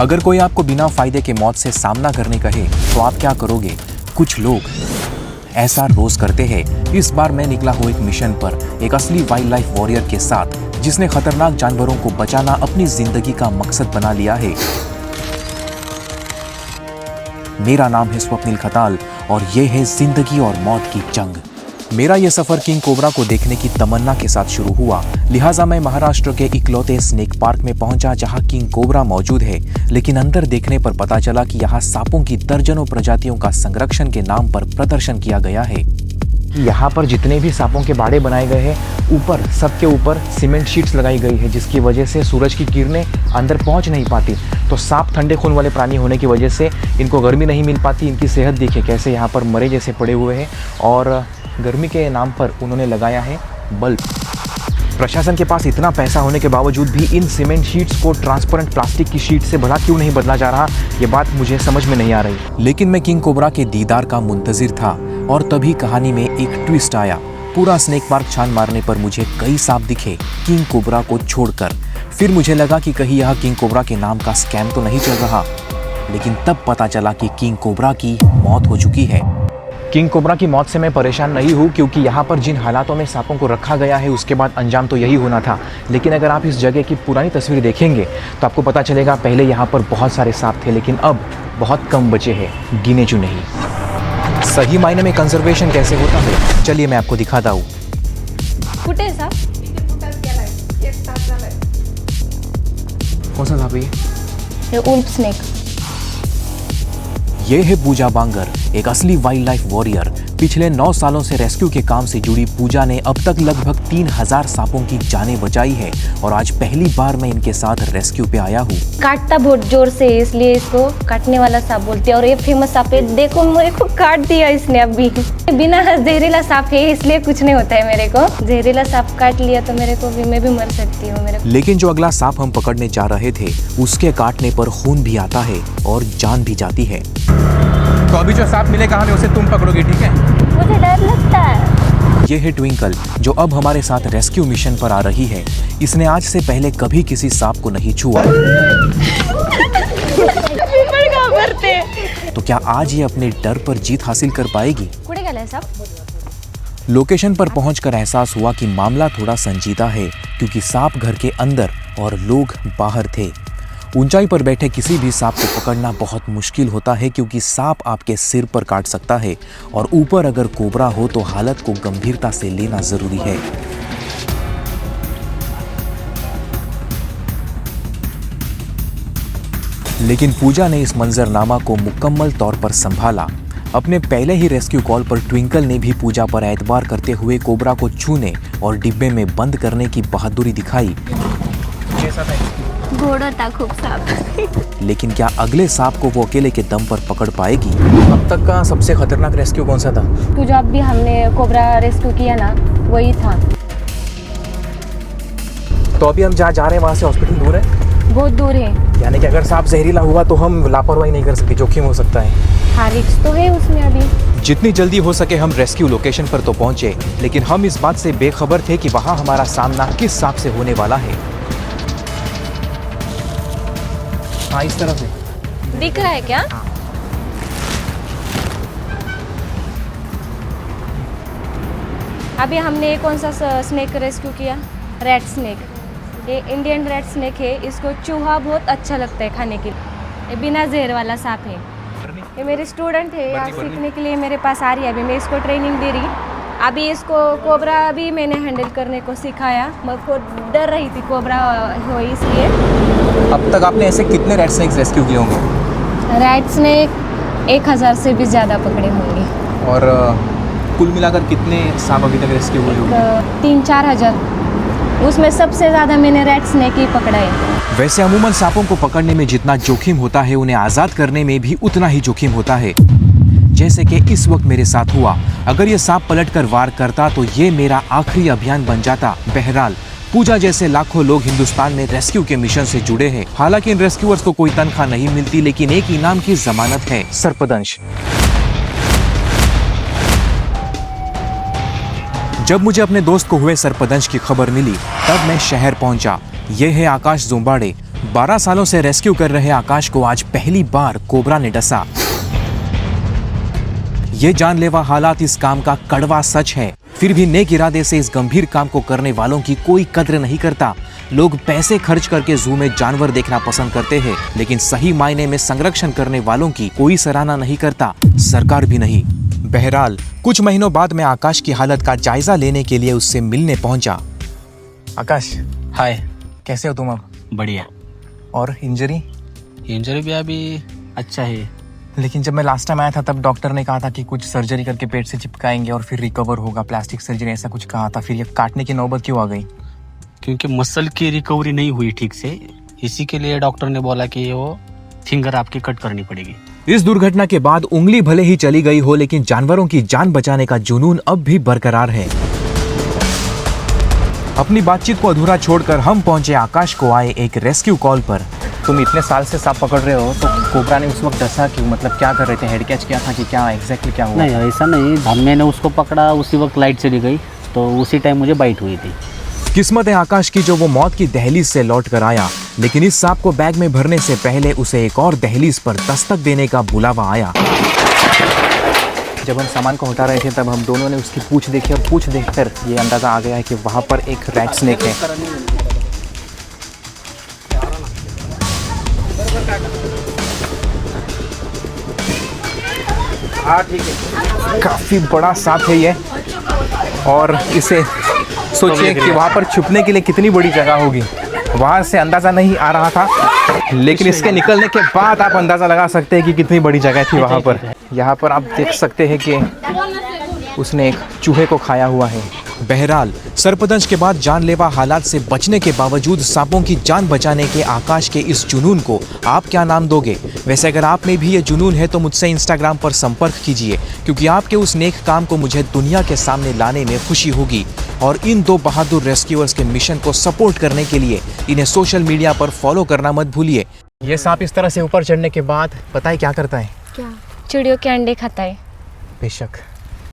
अगर कोई आपको बिना फायदे के मौत से सामना करने कहे तो आप क्या करोगे? कुछ लोग ऐसा रोज करते हैं। इस बार मैं निकला हूँ एक मिशन पर, एक असली वाइल्ड लाइफ वॉरियर के साथ, जिसने खतरनाक जानवरों को बचाना अपनी जिंदगी का मकसद बना लिया है। मेरा नाम है स्वप्निल खताल और ये है जिंदगी और मौत की जंग। मेरा ये सफर किंग कोबरा को देखने की तमन्ना के साथ शुरू हुआ, लिहाजा मैं महाराष्ट्र के इकलौते स्नेक पार्क में पहुंचा जहां किंग कोबरा मौजूद है। लेकिन अंदर देखने पर पता चला कि यहाँ सांपों की दर्जनों प्रजातियों का संरक्षण के नाम पर प्रदर्शन किया गया है। यहाँ पर जितने भी सांपों के बाड़े बनाए गए हैं, ऊपर सबके ऊपर सीमेंट शीट्स लगाई गई है, जिसकी वजह से सूरज की किरणें अंदर पहुँच नहीं पाती। तो सांप ठंडे खून वाले प्राणी होने की वजह से इनको गर्मी नहीं मिल पाती। इनकी सेहत देखिए कैसे यहाँ पर मरे जैसे पड़े हुए हैं और गर्मी के नाम पर उन्होंने लगाया है बल्ब। प्रशासन के पास इतना पैसा होने के बावजूद भी इन सीमेंट शीट्स को ट्रांसपेरेंट प्लास्टिक की शीट से भला क्यों नहीं बदला जा रहा, ये बात मुझे समझ में नहीं आ रही। लेकिन मैं किंग कोबरा के दीदार का मुंतजिर था और तभी कहानी में एक ट्विस्ट आया। पूरा स्नेक पार्क छान मारने पर मुझे कई सांप दिखे किंग कोबरा को छोड़कर। फिर मुझे लगा कि कहीं यह किंग कोबरा के नाम का स्कैम तो नहीं चल रहा, लेकिन तब पता चला कि किंग कोबरा की मौत हो चुकी है। किंग कोबरा की मौत से मैं परेशान नहीं हूँ, क्योंकि यहाँ पर जिन हालातों में सांपों को रखा गया है उसके बाद अंजाम तो यही होना था। लेकिन अगर आप इस जगह की पुरानी तस्वीर देखेंगे तो आपको पता चलेगा पहले यहाँ पर बहुत सारे सांप थे, लेकिन अब बहुत कम बचे हैं, गिने चुने ही। सही मायने में कंजर्वेशन कैसे होता है, चलिए मैं आपको दिखाता हूँ। कुठे सांप? कौन सा सांप है ये उल्फ स्नेक। ये है पूजा बांगर, एक असली वाइल्ड लाइफ वॉरियर। पिछले 9 सालों से रेस्क्यू के काम से जुड़ी पूजा ने अब तक लगभग 3000 सांपों की जानें बचाई है और आज पहली बार मैं इनके साथ रेस्क्यू पे आया हूँ। काटता बहुत जोर से, इसलिए इसको काटने वाला सांप बोलते हैं। और ये फेमस सांप है, देखो मेरे को काट दिया इसने अभी। बिना जहरीला सांप है इसलिए कुछ नहीं होता है मेरे को। जहरीला सांप काट लिया तो मेरे को भी, मैं भी मर सकती हूँ। लेकिन जो अगला सांप हम पकड़ने जा रहे थे उसके काटने पर खून भी आता है और जान भी जाती है। तो अभी जो सांप मिलेगा हमें उसे तुम पकड़ोगे, ठीक है? मुझे डर लगता है। ये है ट्विंकल, जो अब हमारे साथ रेस्क्यू मिशन पर आ रही है। इसने आज से पहले कभी किसी सांप को नहीं छुआ। तो क्या आज ये अपने डर पर जीत हासिल कर पाएगी? कुठे गेलाय सांप? लोकेशन पर पहुंचकर एहसास हुआ कि मामला थोड़ा संजीदा है, क्योंकि सांप घर के अंदर और लोग बाहर थे। ऊंचाई पर बैठे किसी भी सांप को पकड़ना बहुत मुश्किल होता है, क्योंकि सांप आपके सिर पर काट सकता है और ऊपर अगर कोबरा हो तो हालत को गंभीरता से लेना जरूरी है। लेकिन पूजा ने इस मंजरनामा को मुकम्मल तौर पर संभाला। अपने पहले ही रेस्क्यू कॉल पर ट्विंकल ने भी पूजा पर एतबार करते हुए कोबरा को छूने और डिब्बे में बंद करने की बहादुरी दिखाई। घोड़ा था खूब सांप। लेकिन क्या अगले सांप को वो अकेले के दम पर पकड़ पाएगी? अब तक का सबसे खतरनाक रेस्क्यू कौन सा था? तो जो अभी हमने कोबरा रेस्क्यू किया ना, वही था। तो अभी हम जहाँ जा रहे हैं वहाँ से हॉस्पिटल दूर है? बहुत दूर है। यानी कि अगर सांप जहरीला हुआ तो हम लापरवाही नहीं कर सकते, जोखिम हो सकता है। हाँ, रिस्क तो है उसमें अभी। जितनी जल्दी हो सके हम रेस्क्यू लोकेशन पर तो पहुंचे, लेकिन हम इस बात से बेखबर थे कि वहाँ हमारा सामना किस सांप से होने वाला है। हाँ, इस तरफ से दिख रहा है क्या? अभी हमने कौन सा स्नेक रेस्क्यू किया? Red snake. ये इंडियन रेड स्नेक है। इसको चूहा बहुत अच्छा लगता है खाने के लिए। ये बिना जहर वाला सांप है। ये मेरे स्टूडेंट है, यहाँ सीखने के लिए मेरे पास आ रही है। अभी मैं इसको ट्रेनिंग दे रही। अभी इसको कोबरा भी मैंने हैंडल करने को सिखाया। मैं को डर रही थी कोबरा हो, इसलिए। अब तक आपने ऐसे कितने रेड स्नेक्स रेस्क्यू किए होंगे? रेड स्नेक 1000 से भी ज़्यादा पकड़े होंगे। और कुल मिलाकर कितने सांप अभी तक रेस्क्यू हुए होंगे? 3-4 हज़ार। उसमें सबसे ज़्यादा मैंने रेड स्नेक ही पकड़ा है। वैसे अमूमन सांपों को पकड़ने में जितना जोखिम होता है, उन्हें आज़ाद करने में भी उतना ही जोखिम होता है, जैसे कि इस वक्त मेरे साथ हुआ। अगर ये सांप पलटकर वार करता तो ये मेरा आखिरी अभियान बन जाता। बहरहाल पूजा जैसे लाखों लोग हिंदुस्तान में रेस्क्यू के मिशन से जुड़े हैं। हालांकि इन रेस्क्यूअर्स को कोई तनख्वाह नहीं मिलती, लेकिन एक इनाम की जमानत है, सर्पदंश। जब मुझे अपने दोस्त को हुए सर्पदंश की खबर मिली तब मैं शहर पहुंचा। ये है आकाश जोंबाड़े, 12 सालों से रेस्क्यू कर रहे आकाश को आज पहली बार कोबरा ने डसा। ये जानलेवा हालात इस काम का कड़वा सच है। फिर भी नेक इरादे से इस गंभीर काम को करने वालों की कोई कद्र नहीं करता। लोग पैसे खर्च करके जू में जानवर देखना पसंद करते हैं, लेकिन सही मायने में संरक्षण करने वालों की कोई सराहना नहीं करता, सरकार भी नहीं। बहरहाल कुछ महीनों बाद मैं आकाश की हालत का जायजा लेने के लिए उससे मिलने पहुंचा। आकाश, हाय। कैसे हो तुम अब? बढ़िया। और इंजरी? इंजरी भी अभी अच्छा है। लेकिन जब मैं लास्ट टाइम आया था तब डॉक्टर ने कहा था कि कुछ सर्जरी करके पेट से चिपकाएंगे और फिर रिकवर होगा, प्लास्टिक सर्जरी ऐसा कुछ कहा था। फिर ये काटने की नौबत क्यों आ गई? क्योंकि मसल की रिकवरी नहीं हुई ठीक से, इसी के लिए डॉक्टर ने बोला कि वो फिंगर आपकी कट करनी पड़ेगी। इस दुर्घटना के बाद उंगली भले ही चली गई हो, लेकिन जानवरों की जान बचाने का जुनून अब भी बरकरार है। अपनी बातचीत को अधूरा छोड़कर हम पहुंचे आकाश को आए एक रेस्क्यू कॉल पर। तुम इतने साल से सांप पकड़ रहे हो, तो कोबरा ने उस वक्त डसा क्यों? मतलब क्या कर रहे थे? हेड कैच किया था कि क्या एग्जैक्टली क्या हुआ? नहीं, ऐसा नहीं। मैंने उसको पकड़ा, उसी वक्त लाइट चली गई, तो उसी टाइम मुझे बाइट हुई थी। किस्मत है आकाश की जो वो मौत की दहलीज से लौट कर आया, लेकिन इस सांप को बैग में भरने से पहले उसे एक और दहलीज पर दस्तक देने का बुलावा आया। जब हम सामान को हटा रहे थे तब हम दोनों ने उसकी पूंछ देखी और पूंछ देखकर ये अंदाजा आ गया है कि वहाँ पर एक रैट स्नेक है। काफी बड़ा सांप है ये, और इसे सोचिए कि वहाँ पर छुपने के लिए कितनी बड़ी जगह होगी। वहाँ से अंदाज़ा नहीं आ रहा था, लेकिन इसके निकलने के बाद आप अंदाज़ा लगा सकते हैं कि कितनी बड़ी जगह थी वहाँ पर। यहाँ पर आप देख सकते हैं कि उसने एक चूहे को खाया हुआ है। बहरहाल सर्पदंश के बाद जानलेवा हालात से बचने के बावजूद सांपों की जान बचाने के आकाश के इस जुनून को आप क्या नाम दोगे? वैसे अगर आप में भी ये जुनून है तो मुझसे इंस्टाग्राम पर संपर्क कीजिए, क्योंकि आपके उस नेक काम को मुझे दुनिया के सामने लाने में खुशी होगी। और इन दो बहादुर रेस्क्यूअर्स के मिशन को सपोर्ट करने के लिए इन्हें सोशल मीडिया पर फॉलो करना मत भूलिए। ये सांप इस तरह से ऊपर चढ़ने के बाद पता है क्या करता है? क्या? चिड़ियों के अंडे खाता है। बेशक।